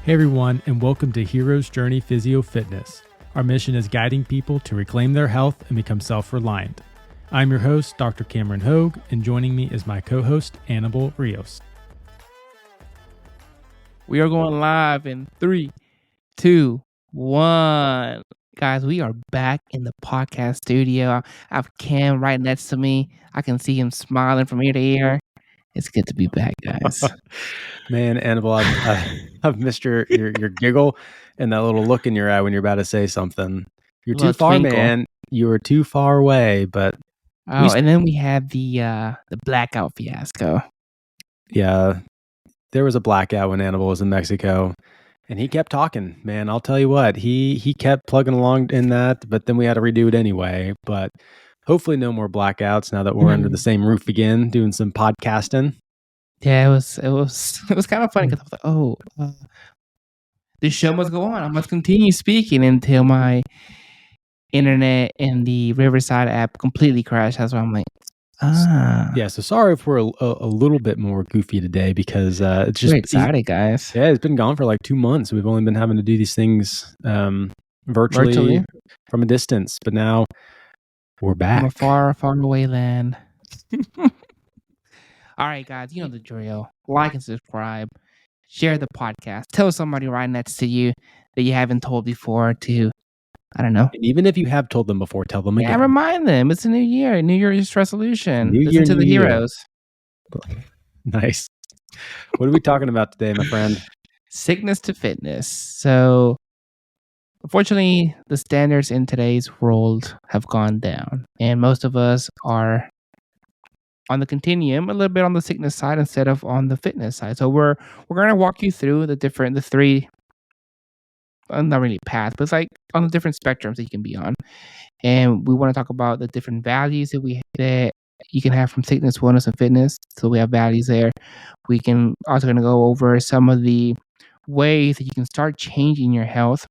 Hey everyone, and welcome to Hero's Journey Physio Fitness. Our mission is guiding people to reclaim their health and become self-reliant. I'm your host, Dr. Cameron Hogue, and joining me is my co-host, Annabelle Rios. We are going live in 3, 2, 1. Guys, we are back in the podcast studio. I have Cam right next to me. I can see him smiling from ear to ear. It's good to be back, guys. Man, Annabelle, I've missed your giggle and that little look in your eye when you're about to say something. You're too far, Twinkle. man. You were too far away, but and then we had the blackout fiasco. Yeah, there was a blackout when Annabelle was in Mexico, and he kept talking. Man, I'll tell you what, he kept plugging along in that, but then we had to redo it anyway. But hopefully, no more blackouts now that we're under the same roof again, doing some podcasting. Yeah, it was kind of funny because I was like, the show must go on. I must continue speaking until my internet and the Riverside app completely crashed. That's why I'm like, Yeah, so sorry if we're a little bit more goofy today because it's just we're excited, guys. Yeah, it's been gone for like 2 months. We've only been having to do these things virtually from a distance, but now we're back. From a far, far away land. All right, guys, you know the drill. Like and subscribe. Share the podcast. Tell somebody right next to you that you haven't told before to, I don't know. And even if you have told them before, tell them again. Yeah, remind them. It's a new year. New Year's resolution. Listen to the heroes. Nice. What are we talking about today, my friend? Sickness to fitness. So, unfortunately, the standards in today's world have gone down, and most of us are on the continuum, a little bit on the sickness side instead of on the fitness side. So we're going to walk you through the three, not really paths, but it's like on the different spectrums that you can be on. And we want to talk about the different values that you can have from sickness, wellness, and fitness. So we have values there. We can also going to go over some of the ways that you can start changing your health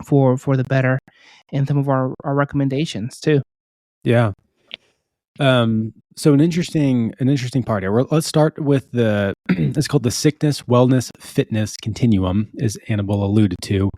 for the better, and some of our recommendations too. Yeah. So an interesting part here. Let's start with it's called the sickness, wellness, fitness continuum, as Annabelle alluded to.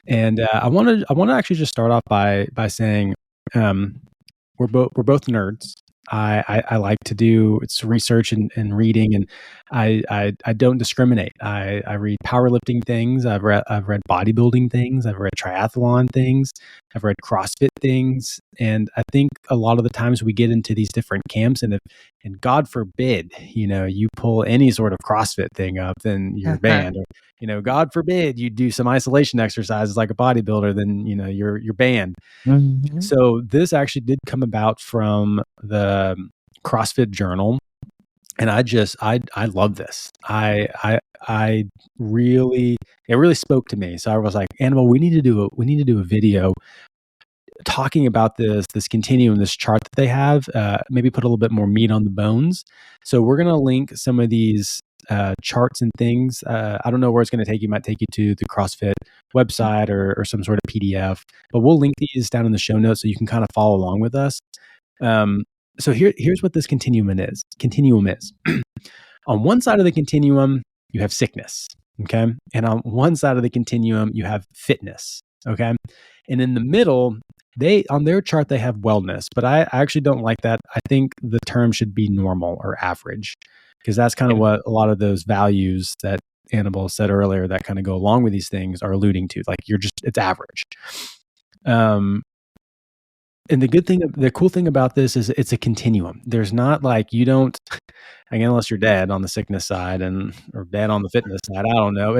And I want to actually just start off by saying we're both nerds. I like to do research and reading, and I don't discriminate. I read powerlifting things. I've read bodybuilding things. I've read triathlon things. I've read CrossFit things. And I think a lot of the times we get into these different camps, and God forbid, you pull any sort of CrossFit thing up, then you're banned. Or, God forbid you do some isolation exercises like a bodybuilder, then you're banned. Mm-hmm. So this actually did come about from the CrossFit Journal, and I love this. It really spoke to me. So I was like, Annabelle, we need to do a video talking about this continuum, this chart that they have. Maybe put a little bit more meat on the bones. So we're gonna link some of these charts and things. I don't know where it's going to take you. It might take you to the CrossFit website or some sort of PDF, but we'll link these down in the show notes so you can kind of follow along with us. So here's what this continuum is. On one side of the continuum, you have sickness, okay? And on one side of the continuum, you have fitness, okay? And in the middle, on their chart, they have wellness, but I actually don't like that. I think the term should be normal or average, because that's kind of what a lot of those values that Annabelle said earlier that kind of go along with these things are alluding to. Like it's average. And the cool thing about this is it's a continuum. There's not like again, unless you're dead on the sickness side or dead on the fitness side. I don't know.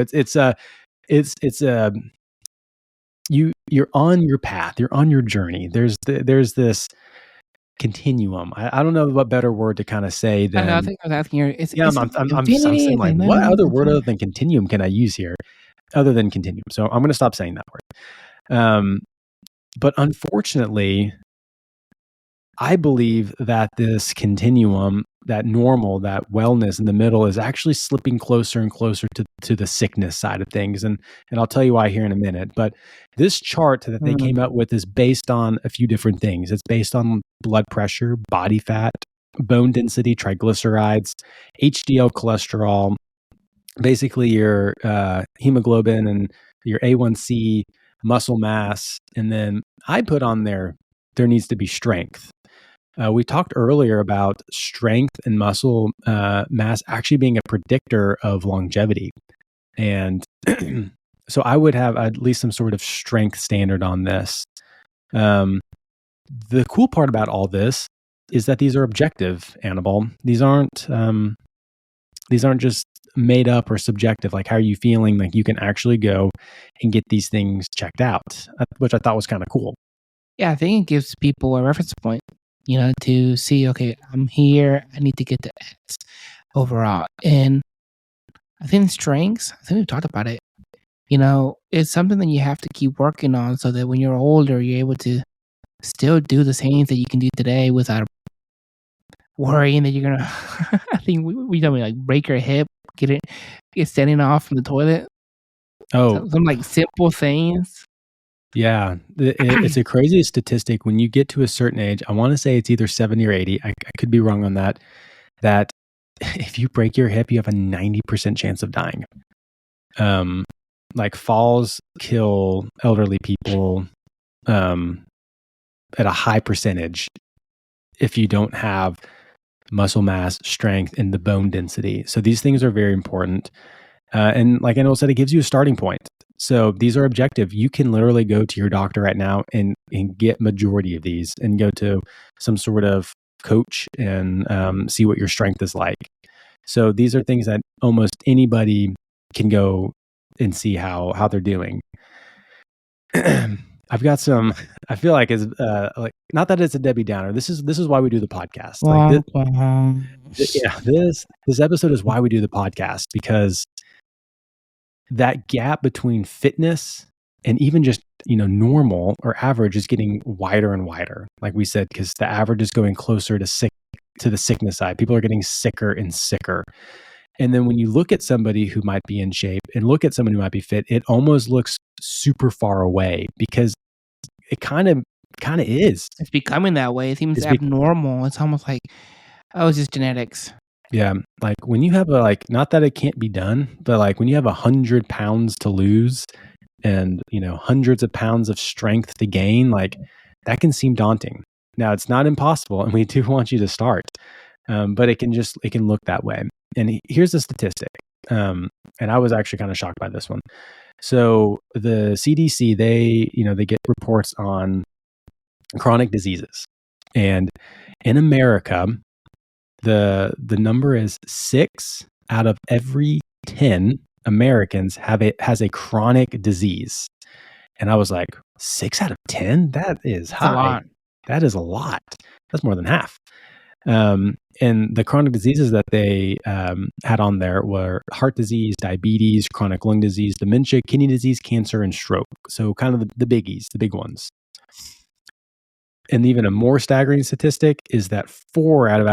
You're on your path. You're on your journey. There's this continuum. I don't know what better word to kind of say than. I think I was asking you. I'm saying like, what other word other than continuum can I use here, other than continuum? So I'm going to stop saying that word. But unfortunately, I believe that this continuum, that normal, that wellness in the middle, is actually slipping closer and closer to the sickness side of things. And I'll tell you why here in a minute. But this chart that they came up with is based on a few different things. It's based on blood pressure, body fat, bone density, triglycerides, HDL cholesterol, basically your hemoglobin and your A1C, muscle mass, and then I put on there needs to be strength. We talked earlier about strength and muscle mass actually being a predictor of longevity. And so I would have at least some sort of strength standard on this. The cool part about all this is that these are objective, Annabelle. These aren't just made up or subjective. Like, how are you feeling? Like, you can actually go and get these things checked out, which I thought was kind of cool. Yeah, I think it gives people a reference point, to see, okay, I'm here, I need to get to X overall. And I think strengths, I think we've talked about it, it's something that you have to keep working on so that when you're older, you're able to still do the same that you can do today without worrying that you're going to, I think we told me, like, break your hip, get standing off from the toilet. Oh, some like simple things. Yeah, it's a crazy statistic. When you get to a certain age, I want to say it's either 70 or 80. I could be wrong on that. That if you break your hip, you have a 90% chance of dying. Like, falls kill elderly people at a high percentage if you don't have muscle mass, strength, and the bone density. So these things are very important. And like Annabelle said, it gives you a starting point. So these are objective. You can literally go to your doctor right now and get majority of these and go to some sort of coach and see what your strength is like. So these are things that almost anybody can go and see how they're doing. I've got some, I feel like it's like, not that it's a Debbie Downer. This is why we do the podcast. Like this episode is why we do the podcast, because that gap between fitness and even just, normal or average is getting wider and wider. Like we said, because the average is going closer to the sickness side. People are getting sicker and sicker. And then when you look at somebody who might be in shape and look at somebody who might be fit, it almost looks super far away, because it kind of is. It's becoming that way. It seems abnormal. It's almost like, oh, it's just genetics. Yeah. Like, when you have not that it can't be done, but like when you have 100 pounds to lose and, hundreds of pounds of strength to gain, like, that can seem daunting. Now, it's not impossible, and we do want you to start. But it can look that way. And here's the statistic. And I was actually kind of shocked by this one. So the CDC, they get reports on chronic diseases. And in America, the number is 6 out of every 10 Americans has a chronic disease. And I was like, 6 out of 10? That is high. A lot. That is a lot. That's more than half. And the chronic diseases that they had on there were heart disease, diabetes, chronic lung disease, dementia, kidney disease, cancer, and stroke. So kind of the biggies, the big ones. And even a more staggering statistic is that 4 out of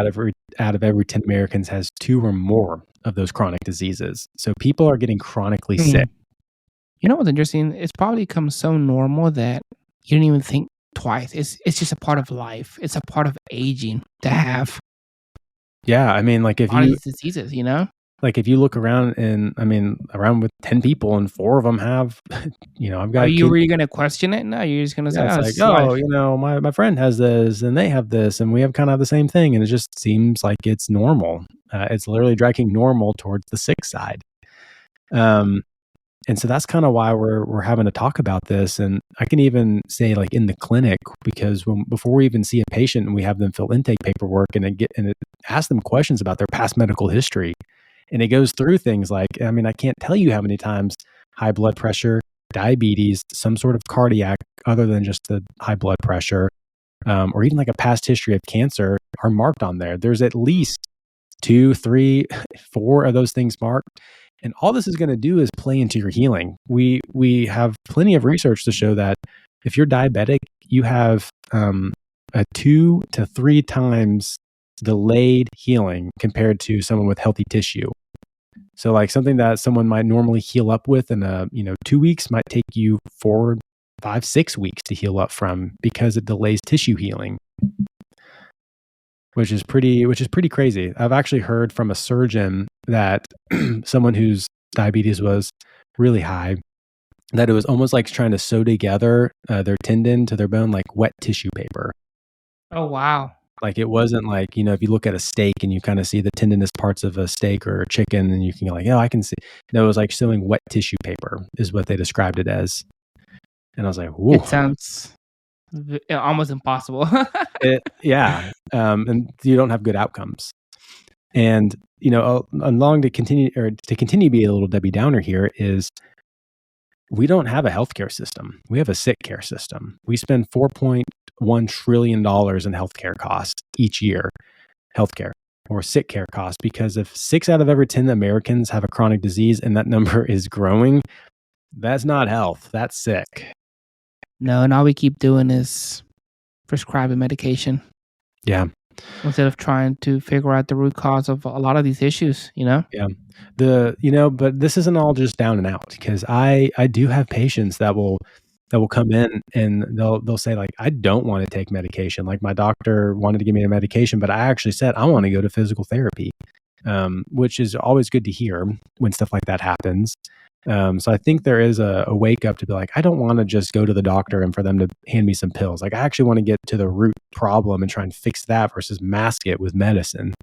every 10 Americans has 2 or more of those chronic diseases. So people are getting chronically sick. You know what's interesting? It's probably become so normal that you don't even think twice. It's just a part of life. It's a part of aging to have. Yeah, I mean, like, if you diseases, like, if you look around around with 10 people and 4 of them have, I've got. Are you really going to question it? No, you're just going to say, it's like, my friend has this and they have this and we have kind of the same thing, and it just seems like it's normal. It's literally dragging normal towards the sick side. And so that's kind of why we're having to talk about this. And I can even say, like, in the clinic, because before we even see a patient and we have them fill intake paperwork and it asks them questions about their past medical history, and it goes through things like, I can't tell you how many times high blood pressure, diabetes, some sort of cardiac other than just the high blood pressure, or even like a past history of cancer are marked on there. There's at least 2, 3, 4 of those things marked. And all this is going to do is play into your healing. We have plenty of research to show that if you're diabetic, you have a 2 to 3 times delayed healing compared to someone with healthy tissue. So, like, something that someone might normally heal up with in 2 weeks might take you 4, 5, 6 weeks to heal up from, because it delays tissue healing. Which is pretty crazy. I've actually heard from a surgeon that someone who's diabetes was really high, that it was almost like trying to sew together their tendon to their bone like wet tissue paper. Oh, wow. Like it wasn't like, if you look at a steak and you kind of see the tendinous parts of a steak or a chicken and you can go like, oh, I can see. No, it was like sewing wet tissue paper is what they described it as. And I was like, whoa. It sounds almost impossible. Yeah. And you don't have good outcomes. And, along to continue to be a little Debbie Downer here is we don't have a healthcare system. We have a sick care system. We spend $4.1 trillion in healthcare costs each year, healthcare or sick care costs, because if 6 out of every 10 Americans have a chronic disease and that number is growing, that's not health. That's sick. No, and all we keep doing is prescribing medication. Yeah. Instead of trying to figure out the root cause of a lot of these issues, Yeah. But this isn't all just down and out, because I do have patients that will come in and they'll say like, I don't want to take medication. Like my doctor wanted to give me a medication, but I actually said, I want to go to physical therapy, which is always good to hear when stuff like that happens. So I think there is a wake up to be like, I don't want to just go to the doctor and for them to hand me some pills. Like I actually want to get to the root problem and try and fix that versus mask it with medicine.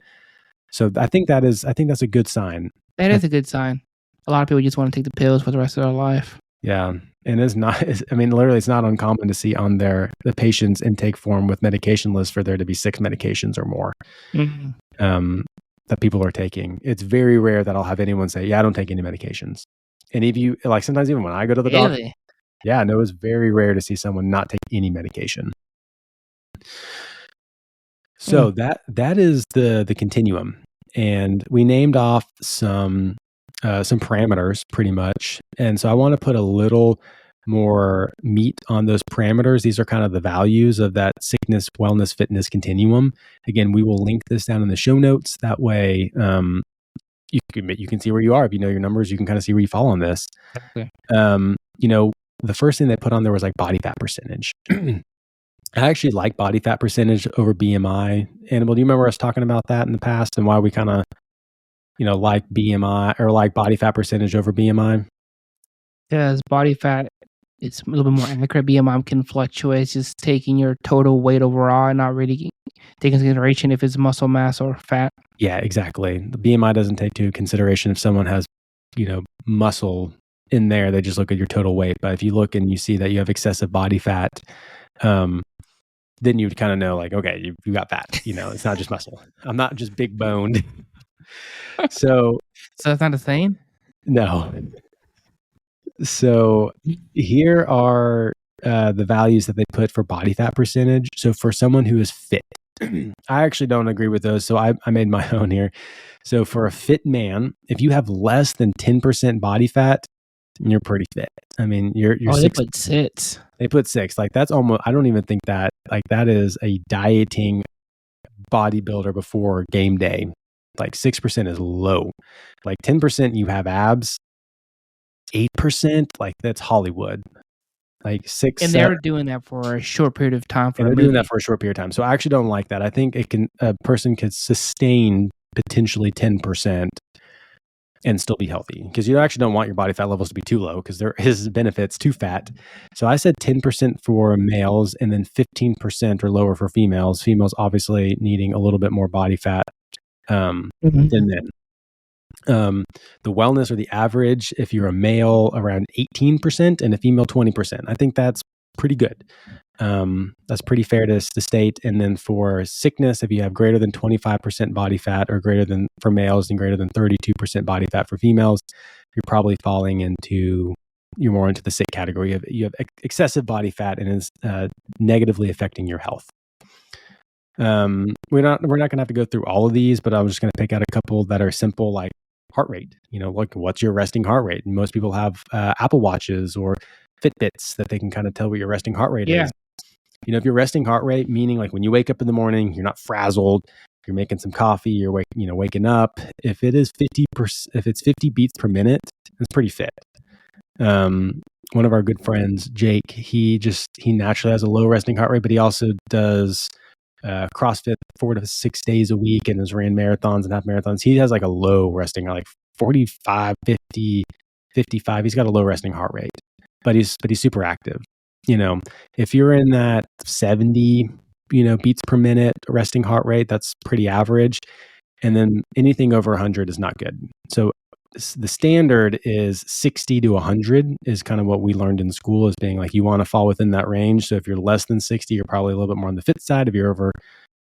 So I think that's a good sign. That is a good sign. A lot of people just want to take the pills for the rest of their life. Yeah. And literally it's not uncommon to see on the patient's intake form with medication list for there to be 6 medications or more that people are taking. It's very rare that I'll have anyone say, yeah, I don't take any medications. And if you like, sometimes even when I go to the doctor, yeah, no, it's very rare to see someone not take any medication. So that is the continuum, and we named off some parameters pretty much. And so I want to put a little more meat on those parameters. These are kind of the values of that sickness, wellness, fitness continuum. Again, we will link this down in the show notes. That way, you can see where you are. If you know your numbers, you can kind of see where you fall on this. Okay. The first thing they put on there was like body fat percentage. I actually like body fat percentage over BMI. Annabelle, do you remember us talking about that in the past and why we kind of, like BMI or like body fat percentage over BMI? Because body fat, it's a little bit more accurate. BMI can fluctuate. It's just taking your total weight overall and not really taking into consideration if it's muscle mass or fat. Yeah, exactly. The BMI doesn't take into consideration if someone has, muscle in there. They just look at your total weight. But if you look and you see that you have excessive body fat, then you would kind of know like, okay, you got fat. It's not just muscle. I'm not just big boned. So that's not a thing? No. So here are the values that they put for body fat percentage. So for someone who is fit, I actually don't agree with those. So I made my own here. So for a fit man, if you have less than 10% body fat, you're pretty fit. I mean, you're they put 6. They put 6. Like that's almost, I don't even think that is a dieting bodybuilder before game day. Like 6% is low. Like 10% you have abs. 8%, like that's Hollywood. Like 6. And they're doing that for a short period of time. They're doing that for a short period of time. So I actually don't like that. I think a person could sustain potentially 10% and still be healthy, because you actually don't want your body fat levels to be too low, because there is benefits to fat. So I said 10% for males and then 15% or lower for females. Females obviously needing a little bit more body fat than men. The wellness or the average, if you're a male, around 18% and a female 20%. I think that's pretty good. That's pretty fair to state. And then for sickness, if you have greater than 25% body fat or greater than for males and greater than 32% body fat for females, you're probably falling into, you're more into the sick category. You have excessive body fat and is negatively affecting your health. We're not going to have to go through all of these, but I'm just going to pick out a couple that are simple, like heart rate. Like what's your resting heart rate? And most people have Apple Watches or Fitbits that they can kind of tell what your resting heart rate is. If your resting heart rate, meaning like when you wake up in the morning, you're not frazzled, you're making some coffee, you're waking up. If it is 50%, if it's 50 beats per minute, it's pretty fit. One of our good friends, Jake, he naturally has a low resting heart rate, but he also does CrossFit 4 to 6 days a week and has ran marathons and half marathons. He has like a low resting, like 45, 50, 55. He's got a low resting heart rate, but he's super active. If you're in that 70, beats per minute resting heart rate, that's pretty average. And then anything over 100 is not good. So the standard is 60 to 100 is kind of what we learned in school as being like, you want to fall within that range. So if you're less than 60, you're probably a little bit more on the fit side. If you're over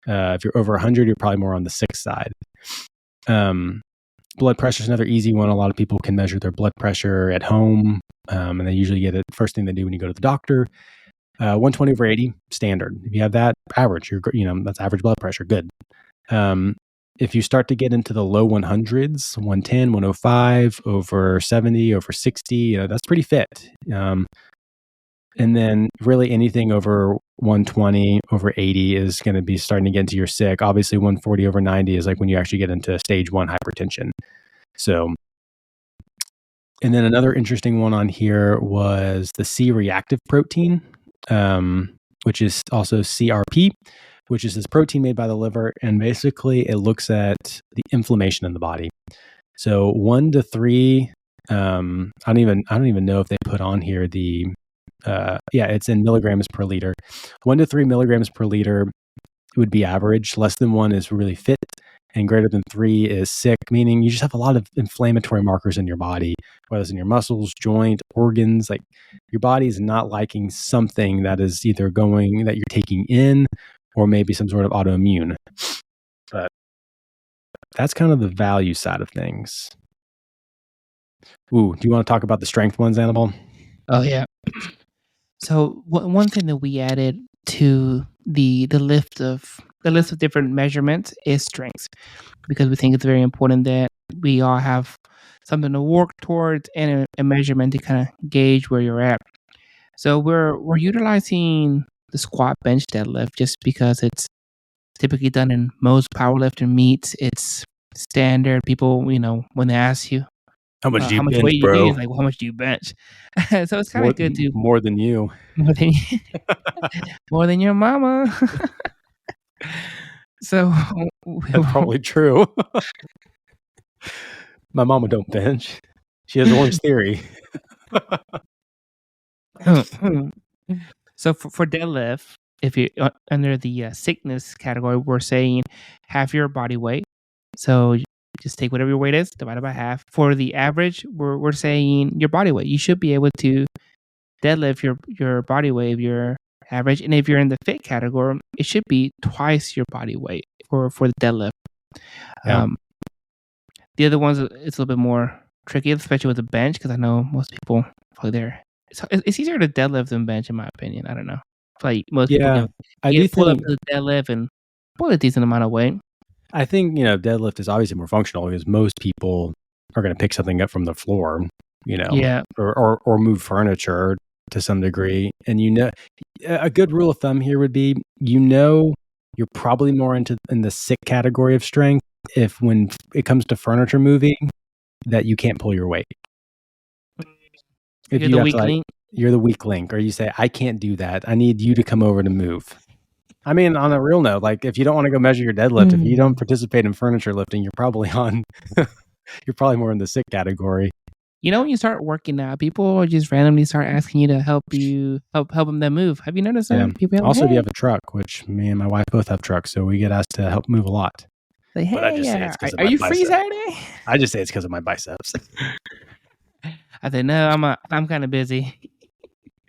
100, you're probably more on the sick side. Blood pressure is another easy one. A lot of people can measure their blood pressure at home. And they usually get it first thing they do when you go to the doctor. 120 over 80, standard. If you have that, average, that's average blood pressure. Good. If you start to get into the low 100s, 110, 105, over 70, over 60, that's pretty fit. And then really anything over 120, over 80 is going to be starting to get into your sick. Obviously, 140 over 90 is like when you actually get into stage 1 hypertension. So, and then another interesting one on here was the C-reactive protein, which is also CRP, which is this protein made by the liver. And basically it looks at the inflammation in the body. So 1 to 3, I don't even know if they put on here the, it's in milligrams per liter. 1 to 3 milligrams per liter would be average. Less than 1 is really fit, and greater than 3 is sick, meaning you just have a lot of inflammatory markers in your body, whether it's in your muscles, joint, organs. Like your body is not liking something that is either that you're taking in, or maybe some sort of autoimmune. But that's kind of the value side of things. Ooh, do you want to talk about the strength ones, Annabelle? Oh, yeah. So one thing that we added to the list of different measurements is strength, because we think it's very important that we all have something to work towards and a measurement to kind of gauge where you're at. So we're utilizing the squat, bench, deadlift just because it's typically done in most powerlifting meets. It's standard. People, when they ask you how much do you how much bench, weight bro? you do, it's like, well, how much do you bench? So it's kind of good to more than you, more than your mama. So that's probably true. My mama don't bench. She has Orange Theory. So for deadlift, if you're under the sickness category, we're saying half your body weight. So just take whatever your weight is, divide it by half. For the average, we're saying your body weight. You should be able to deadlift your body weight of your average. And if you're in the fit category, it should be twice your body weight for the deadlift. Yeah. The other ones, it's a little bit more tricky, especially with the bench, because I know most people probably there. It's easier to deadlift than bench, in my opinion. I don't know. Like most people can pull up to the deadlift and pull a decent amount of weight. I think, deadlift is obviously more functional because most people are going to pick something up from the floor, or move furniture to some degree. And a good rule of thumb here would be, you're probably more in the sick category of strength if when it comes to furniture moving that you can't pull your weight. If you're the weak link. You're the weak link, or you say, I can't do that. I need you to come over to move. I mean, on a real note, like if you don't want to go measure your deadlift, if you don't participate in furniture lifting, you're probably more in the sick category. When you start working out, people just randomly start asking you to help them move. Have you noticed that? Yeah. People also, if you have a truck, which me and my wife both have trucks, so we get asked to help move a lot. Like, hey, are you free Saturday? I just say it's because of my biceps. I said, no, I'm kind of busy.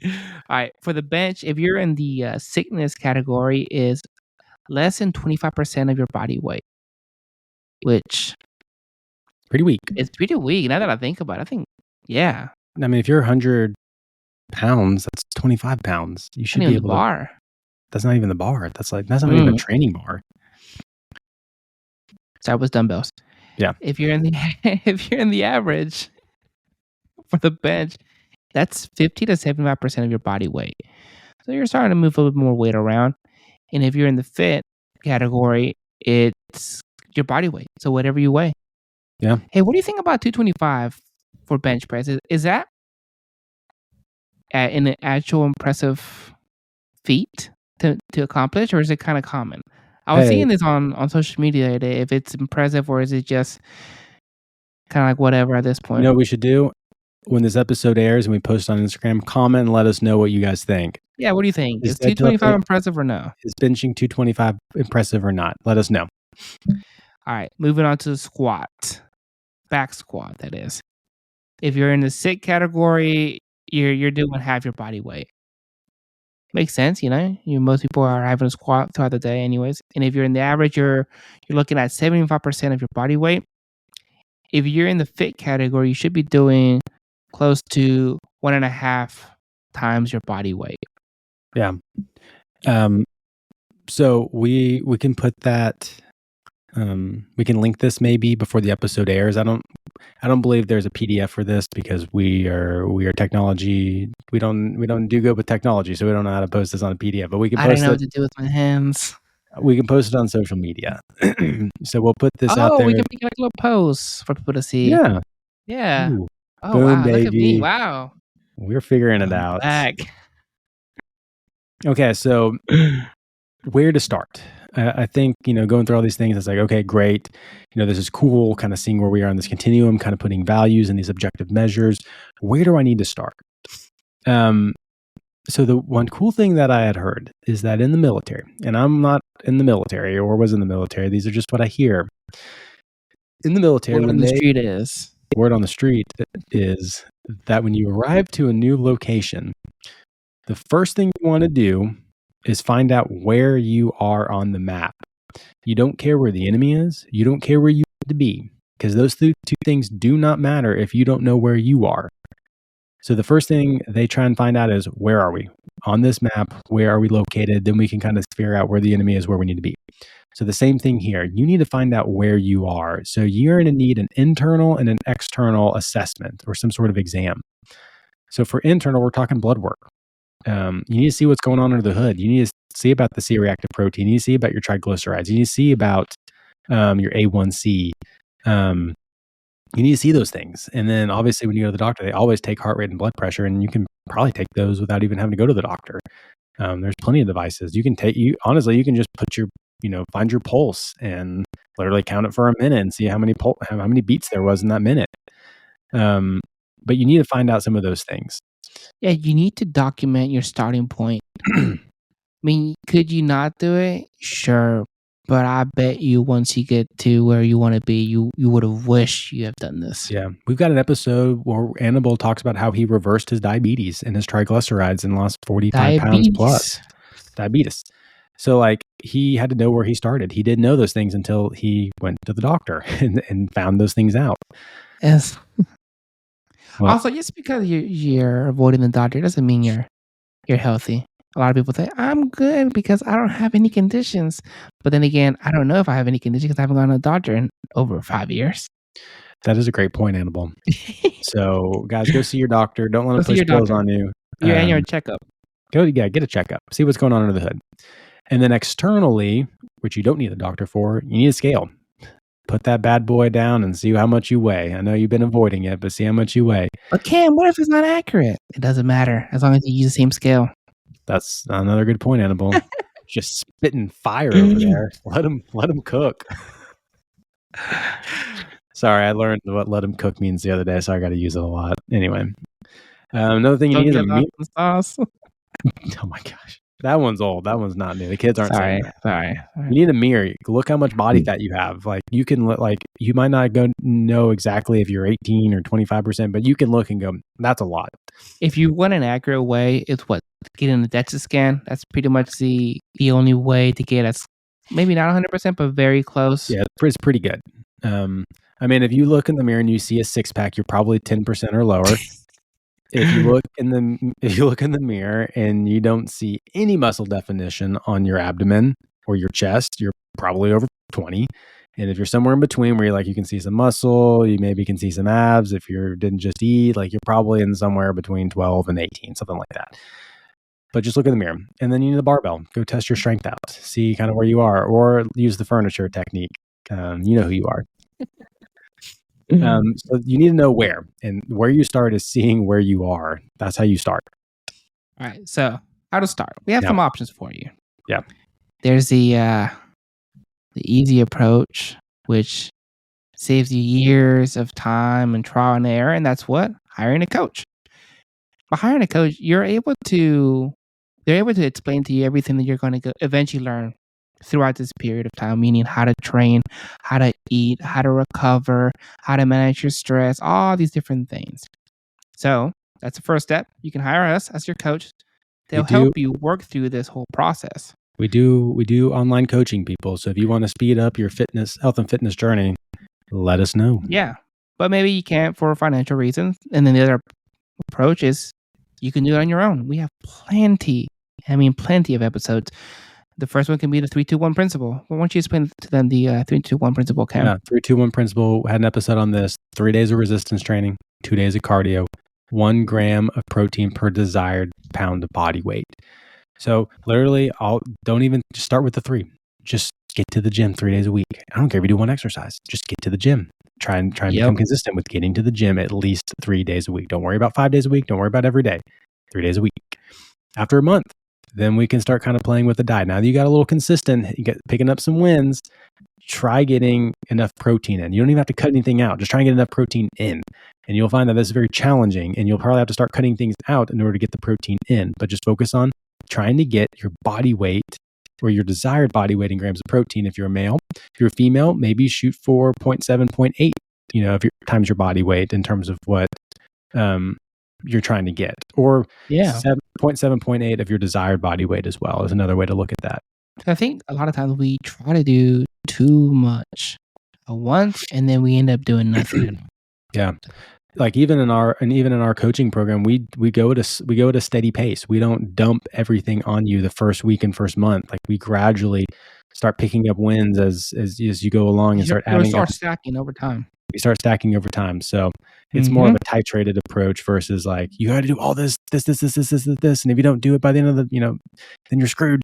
All right, for the bench, if you're in the sickness category, is less than 25% of your body weight, which pretty weak. It's pretty weak. Now that I think about it, I think, yeah. I mean, if you're 100 pounds, that's 25 pounds. You should be able to. Bar. That's not even the bar. That's not even a training bar. Start with dumbbells. Yeah. If you're in the average for the bench, that's 50 to 75% of your body weight. So you're starting to move a little bit more weight around. And if you're in the fit category, it's your body weight. So whatever you weigh. Yeah. Hey, what do you think about 225 for bench press? Is that an actual impressive feat to accomplish, or is it kind of common? I was Hey. seeing this on social media the other day, if it's impressive or is it just kind of like whatever at this You point. know what we should do? When this episode airs and we post on Instagram, comment and let us know what you guys think. Yeah, what do you think? Is Is Dead 225 Tilted- impressive or no? Is benching 225 impressive or not? Let us know. All right, moving on to the squat. Back squat, that is. If you're in the sit category, you're doing half your body weight. Makes sense, you know. Most people are having a squat throughout the day, anyways. And if you're in the average, you're looking at 75% of your body weight. If you're in the fit category, you should be doing close to 1.5 times your body weight. Yeah. So we can put that. We can link this maybe before the episode airs. I don't believe there's a PDF for this because we are technology. We don't do good with technology, so we don't know how to post this on a PDF. But we can I don't post know it. what to do with my hands. We can post it on social media. So we'll put this out Oh, there. we can make like a little post for people to see. Yeah. Yeah. Ooh, Oh, boom, wow. Look at me. baby. Wow. We're figuring it I'm out. back. Okay, so where to start? I think, going through all these things, it's like, okay, great. This is cool, kind of seeing where we are on this continuum, kind of putting values in these objective measures. Where do I need to start? So the one cool thing that I had heard is that in the military, and I'm not in the military or was in the military, these are just what I hear. In the military, Word on when the street is. word on the street is that when you arrive to a new location, the first thing you want to do is find out where you are on the map. You don't care where the enemy is. You don't care where you need to be, because those two things do not matter if you don't know where you are. So the first thing they try and find out is, where are we on this map? Where are we located? Then we can kind of figure out where the enemy is, where we need to be. So the same thing here. You need to find out where you are. So you're going to need an internal and an external assessment or some sort of exam. So for internal, we're talking blood work. You need to see what's going on under the hood. You need to see about the C-reactive protein. You need to see about your triglycerides. You need to see about your A1C. You need to see those things. And then obviously when you go to the doctor, they always take heart rate and blood pressure, and you can probably take those without even having to go to the doctor. There's plenty of devices. You can honestly, you can just put your, find your pulse and literally count it for a minute and see how many beats there was in that minute. But you need to find out some of those things. Yeah, you need to document your starting point. I mean, could you not do it? Sure. But I bet you once you get to where you want to be, you would have wished you have done this. Yeah. We've got an episode where Annabelle talks about how he reversed his diabetes and his triglycerides and lost 45 pounds plus. Diabetes. So like he had to know where he started. He didn't know those things until he went to the doctor and found those things out. Yes. Well, Also, just because you're avoiding the doctor doesn't mean you're healthy. A lot of people say, I'm good because I don't have any conditions. But then again, I don't know if I have any conditions because I haven't gone to the doctor in over 5 years. That is a great point, Annabelle. So guys, go see your doctor. Don't let him push pills on you. Your annual checkup. Get a checkup. See what's going on under the hood. And then externally, which you don't need a doctor for, you need a scale. Put that bad boy down and see how much you weigh. I know you've been avoiding it, but see how much you weigh. But Cam, what if it's not accurate? It doesn't matter as long as you use the same scale. That's another good point, Annabelle. Just spitting fire over there. Let him cook. Sorry, I learned what "let him cook" means the other day, so I got to use it a lot. Anyway, another thing you need to sauce. Oh my gosh, that one's old. That one's not new. The kids aren't saying that. Sorry. You need a mirror. Look how much body fat you have. Like you can look, like you might not know exactly if you're 18 or 25%, but you can look and go, that's a lot. If you want an accurate way, it's getting the DEXA scan. That's pretty much the only way to get us, maybe not 100%, but very close. Yeah, it's pretty good. I mean, if you look in the mirror and you see a 6-pack, you're probably 10% or lower. If you look in the mirror and you don't see any muscle definition on your abdomen or your chest, you're probably over 20. And if you're somewhere in between where you can see some muscle, you maybe can see some abs. If you didn't just eat, you're probably in somewhere between 12 and 18, something like that. But just look in the mirror. And then you need a barbell. Go test your strength out. See kind of where you are, or use the furniture technique. You know who you are. So you need to know where, and where you start is seeing where you are. That's how you start. All right. So how to start? We have some options for you. Yeah. There's the the easy approach, which saves you years of time and trial and error, and that's what? Hiring a coach. By hiring a coach, they're able to explain to you everything that you're going to eventually learn throughout this period of time, meaning how to train, how to eat, how to recover, how to manage your stress, all these different things. So that's the first step. You can hire us as your coach. They'll help you work through this whole process. We do online coaching, people. So if you want to speed up your health and fitness journey, let us know. Yeah, but maybe you can't for financial reasons. And then the other approach is you can do it on your own. We have plenty of episodes. The first one can be the 3-2-1 principle. Well, why don't you explain to them the 3-2-1 principle, Cam? Yeah, 3-2-1 principle. Had an episode on this. 3 days of resistance training, 2 days of cardio, 1 gram of protein per desired pound of body weight. So literally, don't even just start with the 3. Just get to the gym 3 days a week. I don't care if you do one exercise. Just get to the gym. Try and become consistent with getting to the gym at least 3 days a week. Don't worry about 5 days a week. Don't worry about every day. 3 days a week. After a month, then we can start kind of playing with the diet. Now that you got a little consistent, you get picking up some wins, try getting enough protein in. You don't even have to cut anything out. Just try and get enough protein in. And you'll find that this is very challenging, and you'll probably have to start cutting things out in order to get the protein in. But just focus on trying to get your body weight or your desired body weight in grams of protein. If you're a male, if you're a female, maybe shoot for 0.7, 0.8, if you're times your body weight in terms of what you're trying to get, or 0.7, 0.8 of your desired body weight as well is another way to look at that. I think a lot of times we try to do too much at once, and then we end up doing nothing. Yeah. Like even in our coaching program, we go at a steady pace. We don't dump everything on you the first week and first month. Like we gradually start picking up wins as you go along and start stacking over time. We start stacking over time. So it's more of a titrated approach versus like, you got to do all this. And if you don't do it by the end of then you're screwed.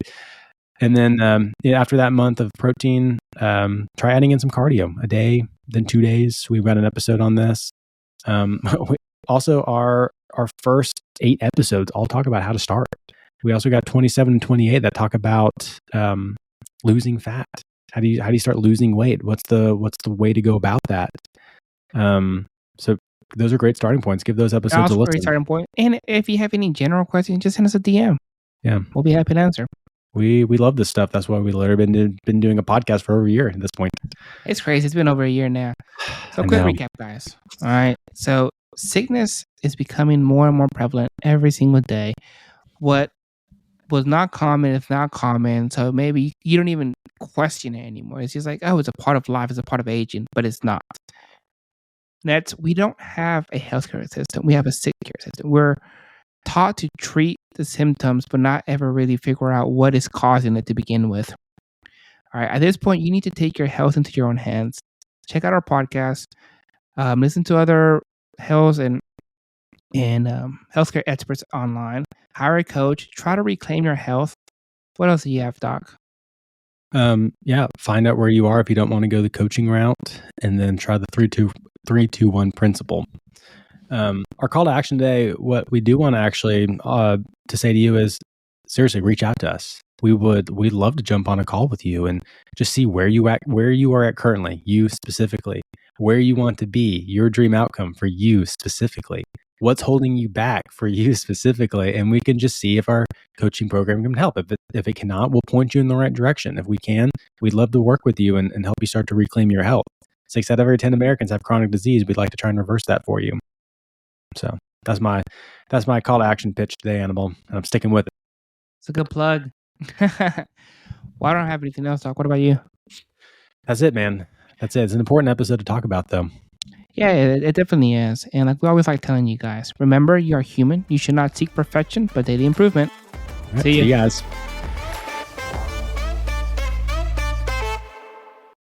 And then after that month of protein, try adding in some cardio a day, then 2 days. We've got an episode on this. Also, our first 8 episodes all talk about how to start. We also got 27 and 28 that talk about losing fat. How do you start losing weight? What's the way to go about that? So those are great starting points. Give those episodes a listen. Great starting point. And if you have any general questions, just send us a DM. Yeah, we'll be happy to answer. We love this stuff. That's why we literally been doing a podcast for over a year at this point. It's crazy. It's been over a year now. So quick recap, guys. All right. So sickness is becoming more and more prevalent every single day. What was not common is not common. So maybe you don't even question it anymore. It's just like, oh, it's a part of life. It's a part of aging, but it's not. We don't have a healthcare system. We have a sick care system. We're taught to treat the symptoms, but not ever really figure out what is causing it to begin with. All right. At this point, you need to take your health into your own hands. Check out our podcast. Listen to other health and healthcare experts online. Hire a coach. Try to reclaim your health. What else do you have, Doc? Find out where you are if you don't want to go the coaching route, and then try the 3-2-1 principle. Our call to action today, what we do want to actually to say to you is, seriously, reach out to us. We'd love to jump on a call with you and just see where you are at currently, you specifically, where you want to be, your dream outcome for you specifically, what's holding you back for you specifically, and we can just see if our coaching program can help. If it cannot, we'll point you in the right direction. If we can, we'd love to work with you and help you start to reclaim your health. 6 out of every 10 Americans have chronic disease. We'd like to try and reverse that for you. So that's my call to action pitch today, Annabelle, and I'm sticking with it. It's a good plug. Well, I don't have anything else, Doc. What about you? That's it, man. That's it. It's an important episode to talk about, though. Yeah, it definitely is. And like we always like telling you guys, remember, you are human. You should not seek perfection, but daily improvement. Right, see you guys.